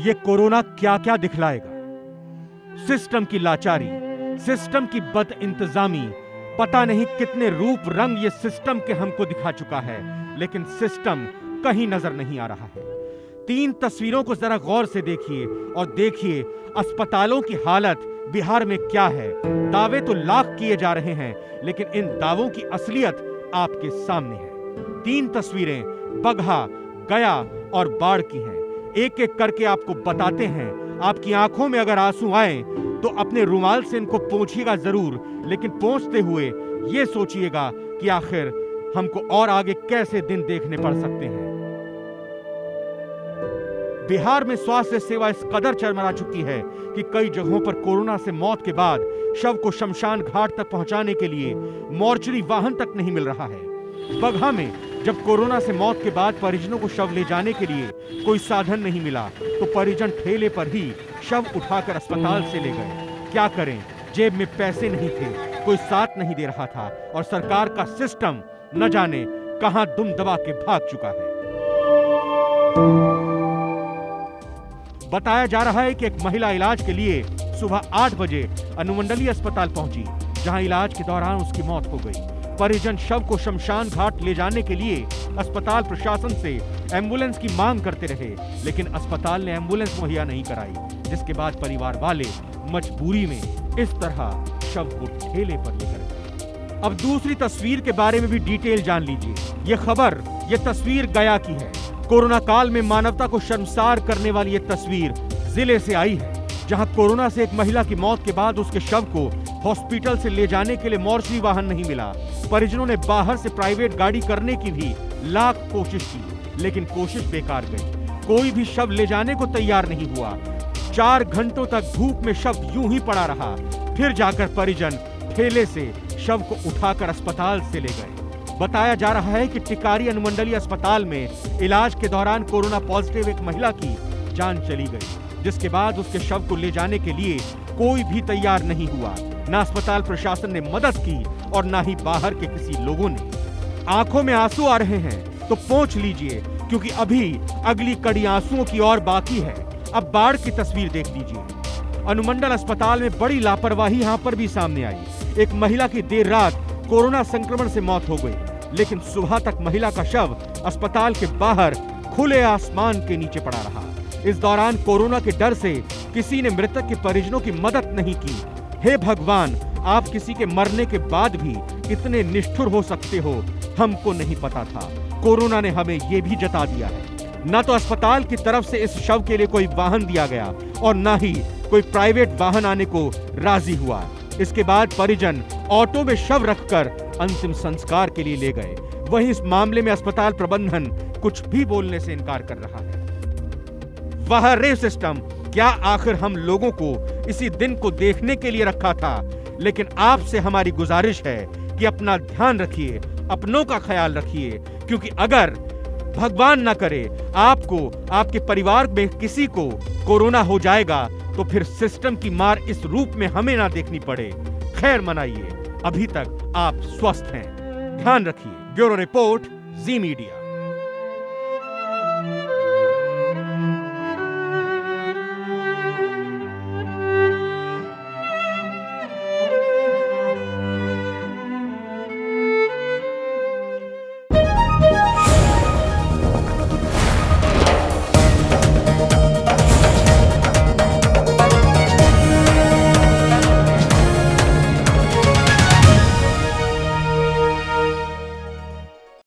ये कोरोना क्या क्या दिखलाएगा। सिस्टम की लाचारी, सिस्टम की बदइंतजामी, पता नहीं कितने रूप रंग ये सिस्टम के हमको दिखा चुका है, लेकिन सिस्टम कहीं नजर नहीं आ रहा है। 3 तस्वीरों को जरा गौर से देखिए और देखिए अस्पतालों की हालत बिहार में क्या है। दावे तो लाख किए जा रहे हैं, लेकिन इन दावों की असलियत आपके सामने है। 3 तस्वीरें बगहा, गया और बाढ़ की हैं। एक एक करके आपको बताते हैं। आपकी आंखों में अगर आंसू आए तो अपने रुमाल से इनको पोंछिएगा जरूर, लेकिन पोंछते हुए यह सोचिएगा कि आखिर हमको और आगे कैसे दिन देखने पड़ सकते हैं। बिहार में स्वास्थ्य सेवा इस कदर चरमरा चुकी है कि कई जगहों पर कोरोना से मौत के बाद शव को शमशान घाट तक पहुंचाने के लिए मोर्चरी वाहन तक नहीं मिल रहा है। बगहा में जब कोरोना से मौत के बाद परिजनों को शव ले जाने के लिए कोई साधन नहीं मिला तो परिजन ठेले पर ही शव उठाकर अस्पताल से ले गए। क्या करें, जेब में पैसे नहीं थे, कोई साथ नहीं दे रहा था और सरकार का सिस्टम न जाने कहां दुम दबा के भाग चुका है। बताया जा रहा है कि एक महिला इलाज के लिए सुबह 8 बजे अनुमंडलीय अस्पताल पहुंची, जहां इलाज के दौरान उसकी मौत हो गई। परिजन शव को शमशान घाट ले जाने के लिए अस्पताल प्रशासन से एम्बुलेंस की मांग करते रहे, लेकिन अस्पताल ने एम्बुलेंस मुहैया नहीं कराई, जिसके बाद परिवार वाले मजबूरी में इस तरह शव को ठेले पर लेकर गए। अब दूसरी तस्वीर के बारे में भी डिटेल जान लीजिए। ये तस्वीर गया की है। कोरोना काल में मानवता को शर्मसार करने वाली ये तस्वीर जिले से आई है, जहां कोरोना से एक महिला की मौत के बाद उसके शव को हॉस्पिटल से ले जाने के लिए मोर्चरी वाहन नहीं मिला। परिजनों ने बाहर से प्राइवेट गाड़ी करने की भी लाख कोशिश की, लेकिन कोशिश बेकार गई। कोई भी शव ले जाने को तैयार नहीं हुआ। 4 घंटों तक धूप में शव यूं ही पड़ा रहा। फिर जाकर परिजन ठेले से शव को उठाकर अस्पताल से ले गए। बताया जा रहा है कि टिकारी अनुमंडलीय अस्पताल में इलाज के दौरान कोरोना पॉजिटिव एक महिला की जान चली गई, जिसके बाद उसके शव को ले जाने के लिए कोई भी तैयार नहीं हुआ। न अस्पताल प्रशासन ने मदद की और न ही बाहर के किसी लोगों ने। आंखों में आंसू आ रहे हैं तो पोंछ लीजिए, क्योंकि अभी अगली कड़ी आंसुओं की और बाकी है। अब बाढ़ की तस्वीर देख लीजिए। अनुमंडल अस्पताल में बड़ी लापरवाही यहां पर भी सामने आई। एक महिला की देर रात कोरोना संक्रमण से मौत हो गई, लेकिन सुबह तक महिला का शव अस्पताल के बाहर खुले आसमान के नीचे पड़ा रहा। इस दौरान कोरोना के डर से किसी ने मृतक के परिजनों की मदद नहीं की। हे भगवान, आप किसी के मरने के बाद भी इतने निष्ठुर हो सकते हो, हमको नहीं पता था। कोरोना ने हमें ये भी जता दिया है। न तो अस्पताल की तरफ से इस शव के लिए कोई वाहन दिया गया और न ही कोई प्राइवेट वाहन आने को राजी हुआ। इसके बाद परिजन ऑटो में शव रखकर अंतिम संस्कार के लिए ले गए। वहीं इस मामले में अस्पताल प्रबंधन कुछ भी बोलने से इनकार कर रहा है। वह रे सिस्टम, क्या आखिर हम लोगों को इसी दिन को देखने के लिए रखा था? लेकिन आपसे हमारी गुजारिश है कि अपना ध्यान रखिए, अपनों का ख्याल रखिए, क्योंकि अगर भगवान ना करे आपको, आपके परिवार में किसी को कोरोना हो जाएगा तो फिर सिस्टम की मार इस रूप में हमें ना देखनी पड़े। खैर मनाइए, अभी तक आप स्वस्थ हैं। ध्यान रखिए। ब्यूरो रिपोर्ट, जी मीडिया।